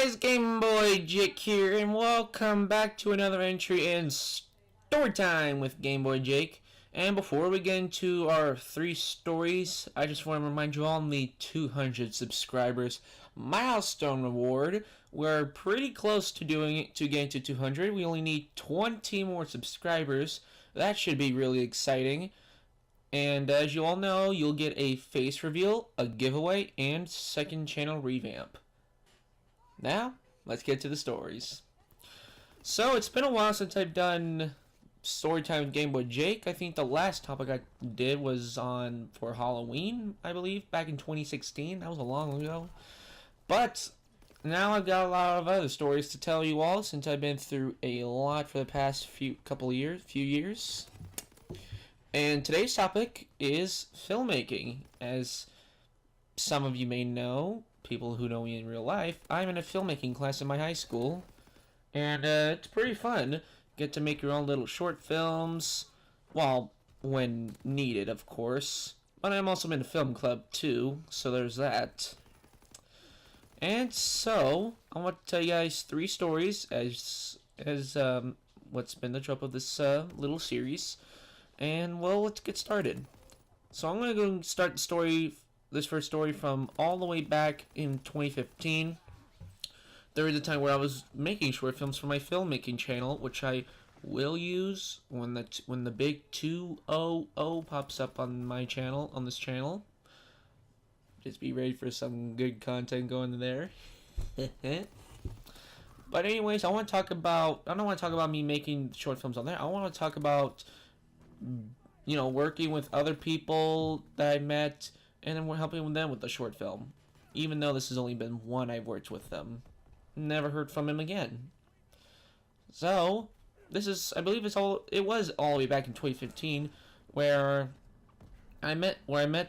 guys, GameBoyJake here, and welcome back to another entry in Storytime with GameBoyJake. And before we get into our 3 stories, I just want to remind you all on the 200 subscribers milestone reward. We're pretty close to getting to 200. We only need 20 more subscribers. That should be really exciting. And as you all know, you'll get a face reveal, a giveaway, and second channel revamp. Now, let's get to the stories. So, it's been a while since I've done Storytime with GameBoyJake. I think the last topic I did was for Halloween, I believe, back in 2016. That was a long ago. But now I've got a lot of other stories to tell you all, since I've been through a lot for the past few years. And today's topic is filmmaking. As some of you may know, people who know me in real life, I'm in a filmmaking class in my high school, and it's pretty fun. Get to make your own little short films, well, when needed, of course. But I'm also in a film club too, so there's that. And so I want to tell you guys 3 stories as what's been the trope of this little series. And well, let's get started. So I'm gonna go start this first story from all the way back in 2015. There was a time where I was making short films for my filmmaking channel, which I will use when the big 200 pops up on my channel, on this channel. Just be ready for some good content going there. But anyways, I don't want to talk about me making short films on there. I want to talk about, you know, working with other people that I met, and then we're helping them with the short film. Even though this has only been one I've worked with them. Never heard from him again. So, I believe it was all the way back in 2015, where I met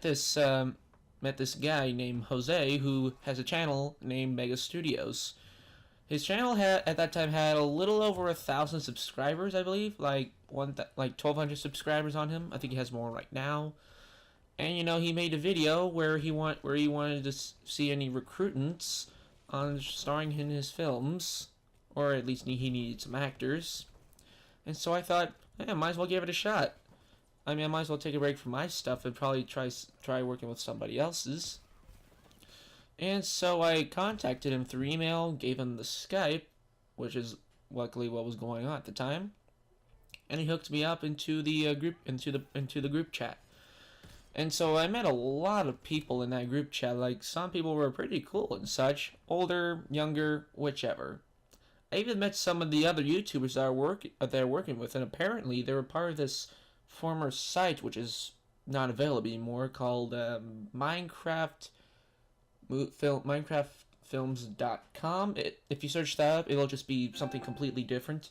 this guy named Jose, who has a channel named Mega Studios. His channel at that time had a little over 1,000 subscribers, I believe, like 1,200 subscribers on him. I think he has more right now. And you know, he made a video where he wanted to see any recruitants on starring in his films, or at least he needed some actors. And so I thought, I might as well give it a shot. I mean, I might as well take a break from my stuff and probably try working with somebody else's. And so I contacted him through email, gave him the Skype, which is luckily what was going on at the time, and he hooked me up into the group chat. And so I met a lot of people in that group chat. Like, some people were pretty cool and such, older, younger, whichever. I even met some of the other YouTubers that they're working with, and apparently they were part of this former site, which is not available anymore, called MinecraftFilms.com. If you search that up, it'll just be something completely different.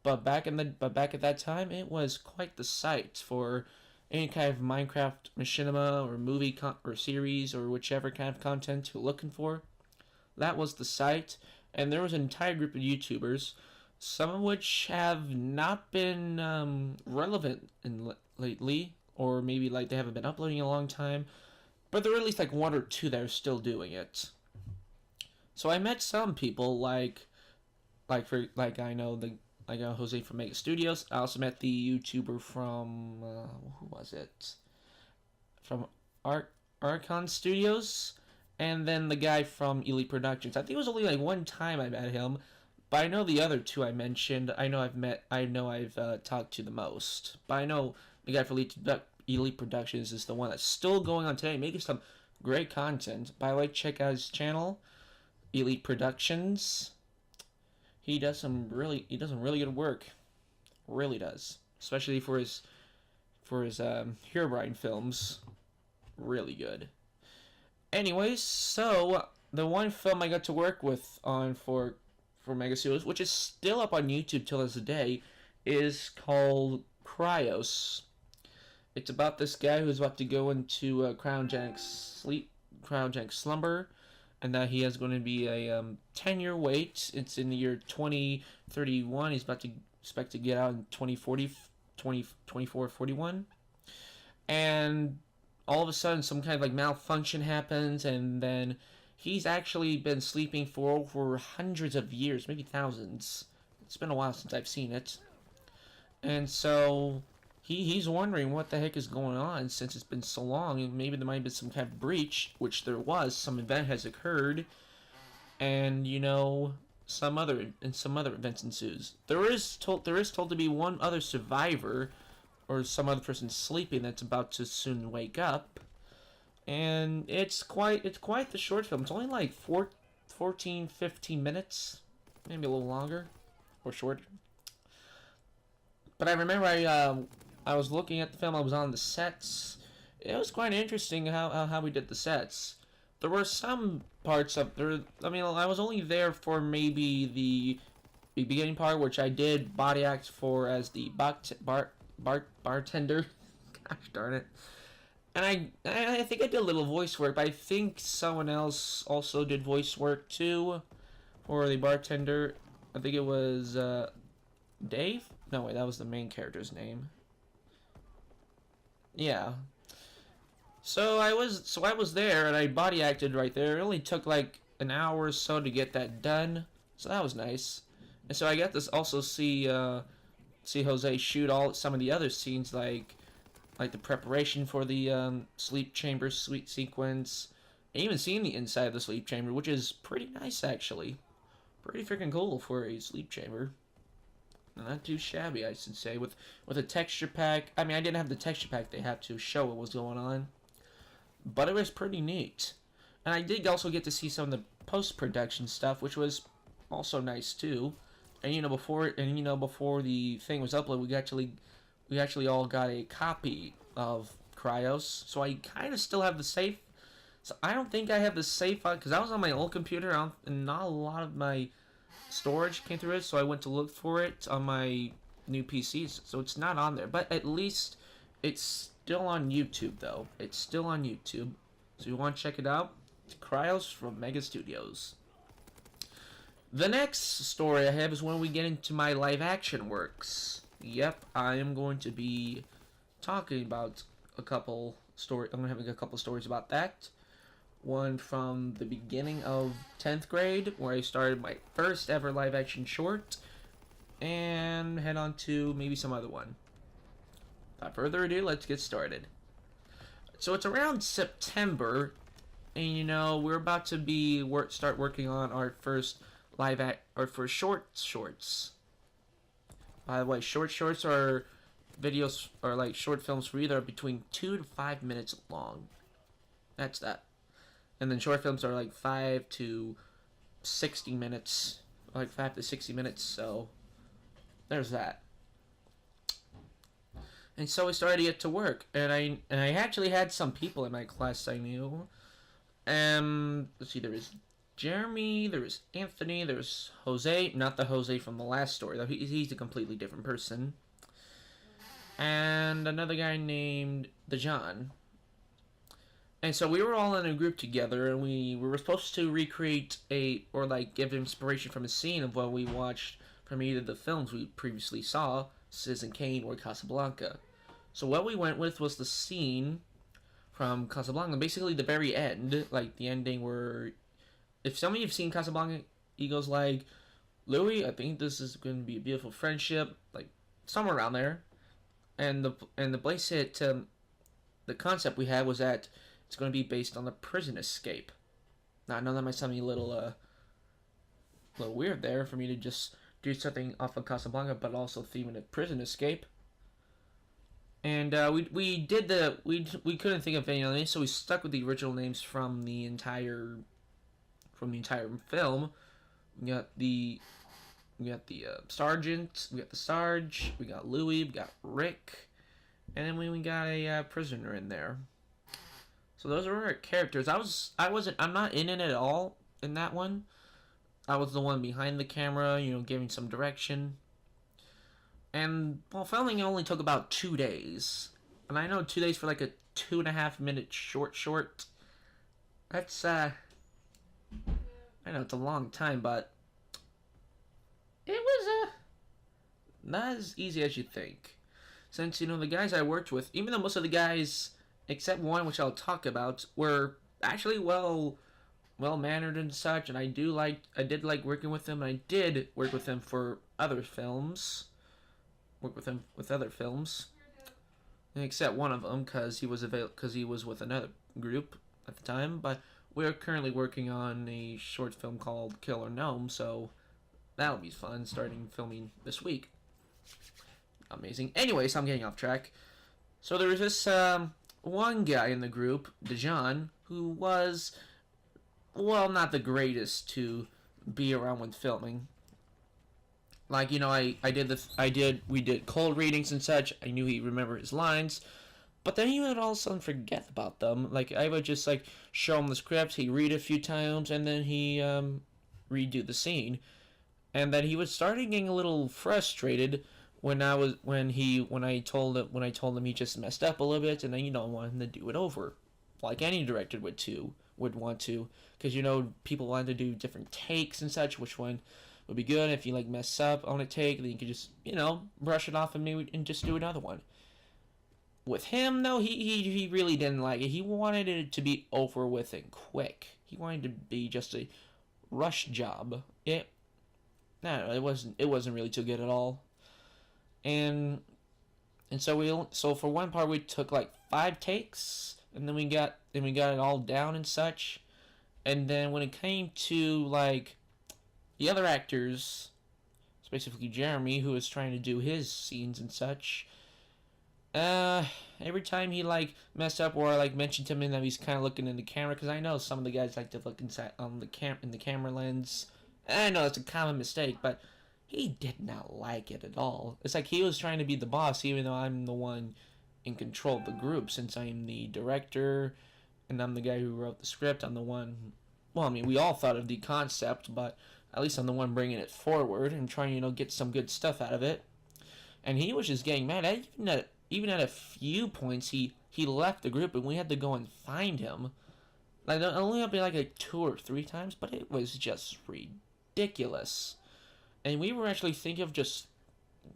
But back at that time, it was quite the site for any kind of Minecraft machinima or movie or series or whichever kind of content you're looking for. That was the site, and there was an entire group of YouTubers, some of which have not been relevant lately, or maybe like they haven't been uploading in a long time, but there are at least like 1 or 2 that are still doing it. So I met some people I know Jose from Mega Studios. I also met the YouTuber from who was it? From Archon Studios, and then the guy from Elite Productions. I think it was only like 1 time I met him, but I know the other 2 I mentioned. I've talked to the most. But I know the guy from Elite Productions is the one that's still going on today, making some great content. By the way, check out his channel, Elite Productions. He does some really good work. Really does. Especially for his Herobrine films. Really good. Anyways, so the one film I got to work with on for Mega Studios, which is still up on YouTube till this day, is called Cryos. It's about this guy who's about to go into a cryogenic slumber, and that he has going to be a 10-year wait. It's in the year 2031. He's expect to get out in 2041. And all of a sudden, some kind of like malfunction happens, and then he's actually been sleeping for over hundreds of years, maybe thousands. It's been a while since I've seen it. And so he's wondering what the heck is going on since it's been so long, and maybe there might have been some kind of breach, which there was. Some event has occurred, and some other events ensues. There is told to be one other survivor, or some other person sleeping that's about to soon wake up, and it's quite the short film. It's only like 15 minutes, maybe a little longer, or shorter. But I remember I was looking at the film. I was on the sets. It was quite interesting how we did the sets. There were some parts of there. I mean, I was only there for maybe the beginning part, which I did body act for as the bartender. Gosh darn it! And I think I did a little voice work, but I think someone else also did voice work too for the bartender. I think it was Dave. No wait, that was the main character's name. Yeah. So I was there and I body acted right there. It only took like an hour or so to get that done, so that was nice. And so I got to also see Jose shoot some of the other scenes, like the preparation for the sleep chamber suite sequence. I even seen the inside of the sleep chamber, which is pretty nice actually. Pretty freaking cool for a sleep chamber. Not too shabby, I should say, with a texture pack. I mean, I didn't have the texture pack they had to show what was going on, but it was pretty neat. And I did also get to see some of the post-production stuff, which was also nice too. And before the thing was uploaded, we actually all got a copy of Cryos. So I kind of still have the save. So I don't think I have the save file because I was on my old computer and not a lot of my storage came through it, so I went to look for it on my new PCs, so it's not on there, but at least it's still on YouTube though. It's still on YouTube, so if you want to check it out, it's Cryos from Mega Studios. The next story I have is when we get into my live action works. Yep, I am going to be talking about I'm going to have a couple stories about that. One from the beginning of 10th grade, where I started my first ever live action short, and head on to maybe some other one. Without further ado, let's get started. So it's around September, and we're about to start working on our first shorts. By the way, shorts are videos, or like short films for either between 2 to 5 minutes long. That's that. And then short films are like 5 to 60 minutes. Like 5 to 60 minutes, so there's that. And so we started to get to work. And I actually had some people in my class I knew. Let's see, there was Jeremy, there was Anthony, there was Jose. Not the Jose from the last story, though. He's a completely different person. And another guy named John. And so we were all in a group together, and we were supposed to recreate give inspiration from a scene of what we watched from either the films we previously saw, Citizen Kane or Casablanca. So what we went with was the scene from Casablanca, basically the very end, like the ending where, if some of you have seen Casablanca, he goes like, Louis, I think this is going to be a beautiful friendship, like somewhere around there. And the place the concept we had was that it's going to be based on the prison escape. Now, I know that might sound a little weird there for me to just do something off of Casablanca, but also theme in a prison escape. And we couldn't think of any other names, so we stuck with the original names from the entire film. We got the sergeant, we got the Sarge, we got Louis, we got Rick, and then we got a prisoner in there. So those are our characters. I'm not in it at all in that one. I was the one behind the camera, giving some direction. And, filming only took about 2 days. And I know 2 days for like a 2.5 minute short. That's, I know it's a long time, but it was, not as easy as you think. Since, the guys I worked with, even though most of the guys, except one which I'll talk about, were actually well well-mannered and such, and I did like working with him, and I did work with him for other films. Work with him with other films, except one of them because he was with another group at the time. But we're currently working on a short film called Killer Gnome, so that'll be fun. Starting filming this week. Amazing. Anyways, I'm getting off track. So there was this one guy in the group, Dejan, who was, well, not the greatest to be around when filming. Like, you know, we did cold readings and such. I knew he'd remember his lines, but then he would all of a sudden forget about them. Like, I would just, like, show him the script, he'd read it a few times, and then he redo the scene. And then he was starting getting a little frustrated when I told him he just messed up a little bit, and then, you know, wanted him to do it over, like any director would want to, because, you know, people wanted to do different takes and such. Which one would be good? If you like mess up on a take, then you could just, you know, brush it off and just do another one. With him though, he really didn't like it. He wanted it to be over with and quick. He wanted to be just a rush job. It wasn't really too good at all. And so for one part we took like 5 takes, and then we got it all down and such. And then when it came to like the other actors, specifically Jeremy, who was trying to do his scenes and such, every time he like messed up or like mentioned to me that he's kind of looking in the camera, because I know some of the guys like to look inside on in the camera lens. And I know it's a common mistake, but he did not like it at all. It's like he was trying to be the boss, even though I'm the one in control of the group, since I'm the director and I'm the guy who wrote the script. I'm the one. Well, I mean, we all thought of the concept, but at least I'm the one bringing it forward and trying, you know, get some good stuff out of it. And he was just getting mad. Even at a few points, he left the group, and we had to go and find him. Like, it only happened like 2 or 3 times, but it was just ridiculous. And we were actually thinking of just,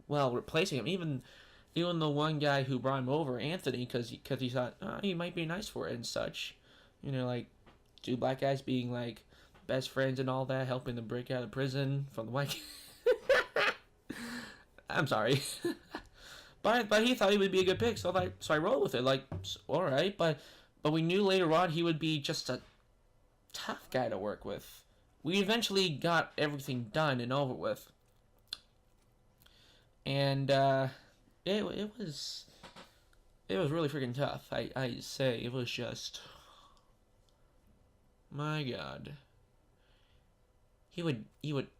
well, replacing him. Even the one guy who brought him over, Anthony, because he thought, oh, he might be nice for it and such. You know, like 2 black guys being like best friends and all that, helping them break out of prison from the white. I'm sorry. But he thought he would be a good pick, so I rolled with it. Like, all right, but we knew later on he would be just a tough guy to work with. We eventually got everything done and over with, and it was really freaking tough. I say it was just, my God. He would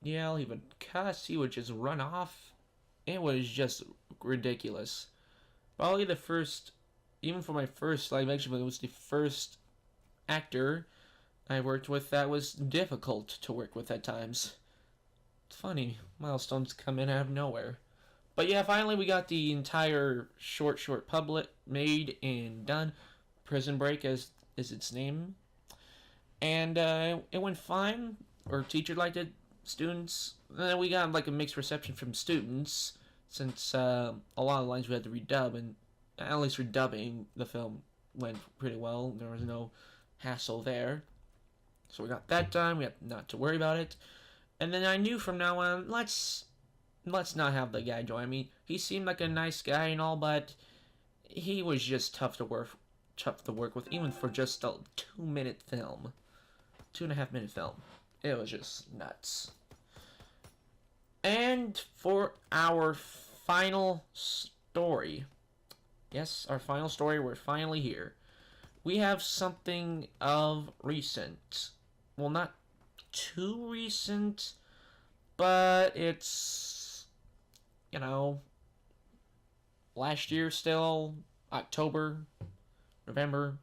yell, he would cuss, he would just run off. It was just ridiculous. Probably the first, even for my first live action, it was the first actor I worked with that was difficult to work with at times. It's funny, milestones come in out of nowhere. But yeah, finally we got the entire short public made and done. Prison Break is its name. And it went fine. Our teacher liked it, students. And we got like a mixed reception from students, since a lot of the lines we had to redub, and at least redubbing the film went pretty well. There was no hassle there. So we got that done. We had not to worry about it. And then I knew from now on, let's not have the guy join me. He seemed like a nice guy and all, but he was just tough to work with, even for just a 2-minute film, 2.5-minute film. It was just nuts. And for our final story, yes, our final story, we're finally here. We have something of recent. Well, not too recent, but it's, you know, last year still, October, November.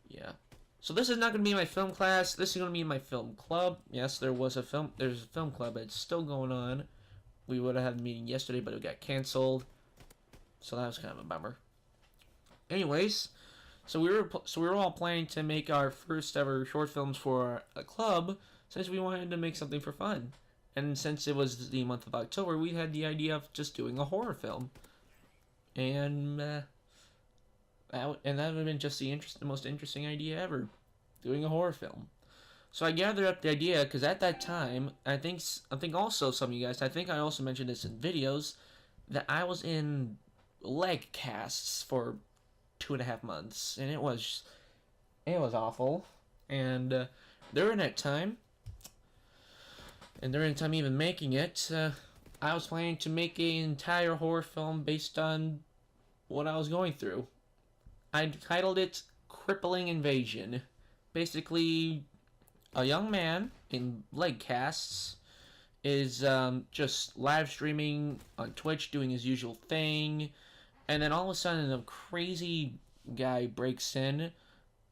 Yeah. So this is not going to be my film class. This is going to be my film club. Yes, there's a film club, but it's still going on. We would have had a meeting yesterday, but it got canceled. So that was kind of a bummer. Anyways, so we were all planning to make our first ever short films for a club, since we wanted to make something for fun. And since it was the month of October, we had the idea of just doing a horror film. And that would have been just the most interesting idea ever, doing a horror film. So I gathered up the idea because at that time, I think also some of you guys, I think I also mentioned this in videos, that I was in leg casts for 2.5 months, and it was awful. And during that time, even making it, I was planning to make an entire horror film based on what I was going through. I titled it Crippling Invasion. Basically, a young man in leg casts is just live streaming on Twitch, doing his usual thing, and then all of a sudden a crazy guy breaks in,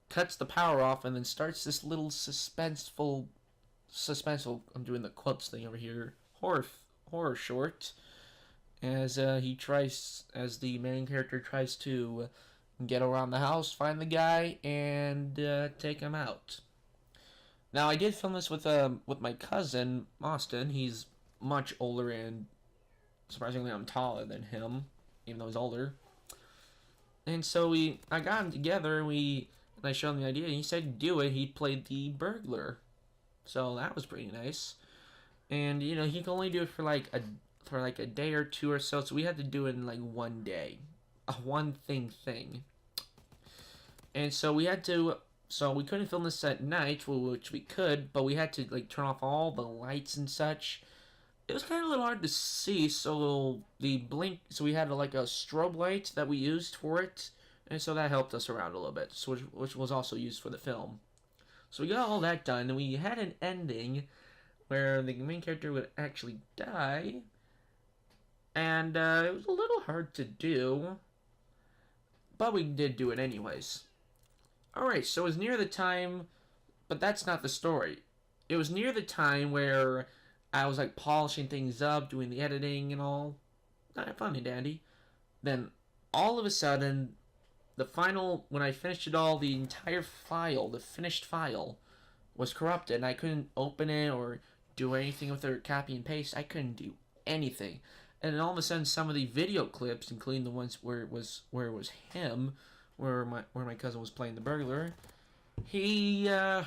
cuts the power off, and then starts this little suspenseful, I'm doing the quotes thing over here, horror short, as the main character tries to get around the house, find the guy, and take him out. Now, I did film this with my cousin, Austin. He's much older, and surprisingly, I'm taller than him, even though he's older. And so I got him together, and I showed him the idea, and he said do it. He played the burglar. So that was pretty nice. And, he could only do it for like a day or two or so we had to do it in like one day. A one thing. And so we couldn't film this at night, which we could, but we had to like turn off all the lights and such. It was kind of a little hard to see, so we had like a strobe light that we used for it, and so that helped us around a little bit, which was also used for the film. So we got all that done, and we had an ending where the main character would actually die, and it was a little hard to do, but we did do it anyways. Alright, so it was near the time, but that's not the story. It was near the time where I was like polishing things up, doing the editing and all. Not fun and dandy. Then all of a sudden, when I finished it all, the entire file, the finished file, was corrupted, and I couldn't open it or do anything with it or copy and paste. I couldn't do anything. And then all of a sudden, some of the video clips, including the ones where it was him, where my cousin was playing the burglar, a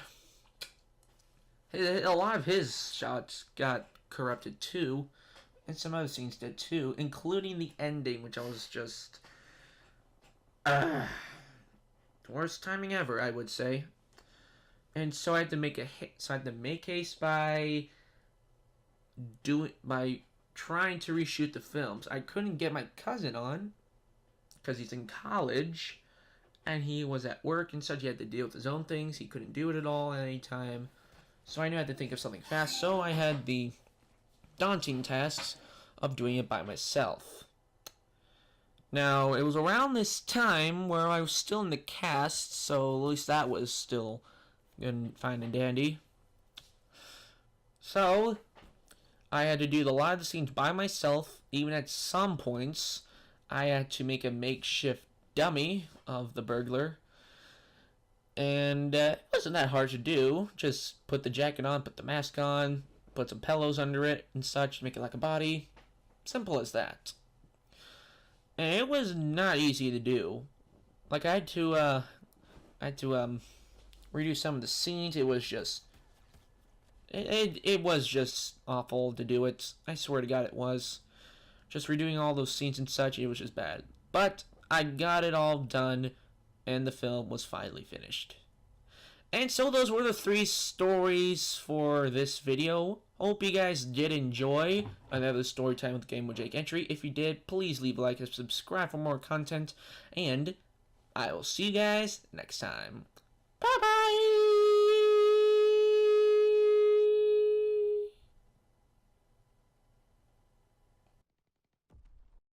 lot of his shots got corrupted too, and some other scenes did too, including the ending, which I was just worst timing ever, I would say. And so I had to make haste by trying to reshoot the films. I couldn't get my cousin on because he's in college. And he was at work and such. He had to deal with his own things. He couldn't do it at all at any time. So I knew I had to think of something fast. So I had the daunting tasks of doing it by myself. Now, it was around this time where I was still in the cast. So at least that was still good, fine and dandy. So I had to do a lot of the scenes by myself. Even at some points, I had to make a makeshift dummy of the burglar, and it wasn't that hard to do. Just put the jacket on, put the mask on, put some pillows under it and such, make it like a body. Simple as that. And it was not easy to do. Like I had to redo some of the scenes. It was just it was just awful to do it. I swear to God, it was. Just redoing all those scenes and such, it was just bad. But I got it all done, and the film was finally finished. And so those were the 3 stories for this video. Hope you guys did enjoy another Storytime with GameBoyJake entry. If you did, please leave a like and subscribe for more content. And I will see you guys next time. Bye-bye!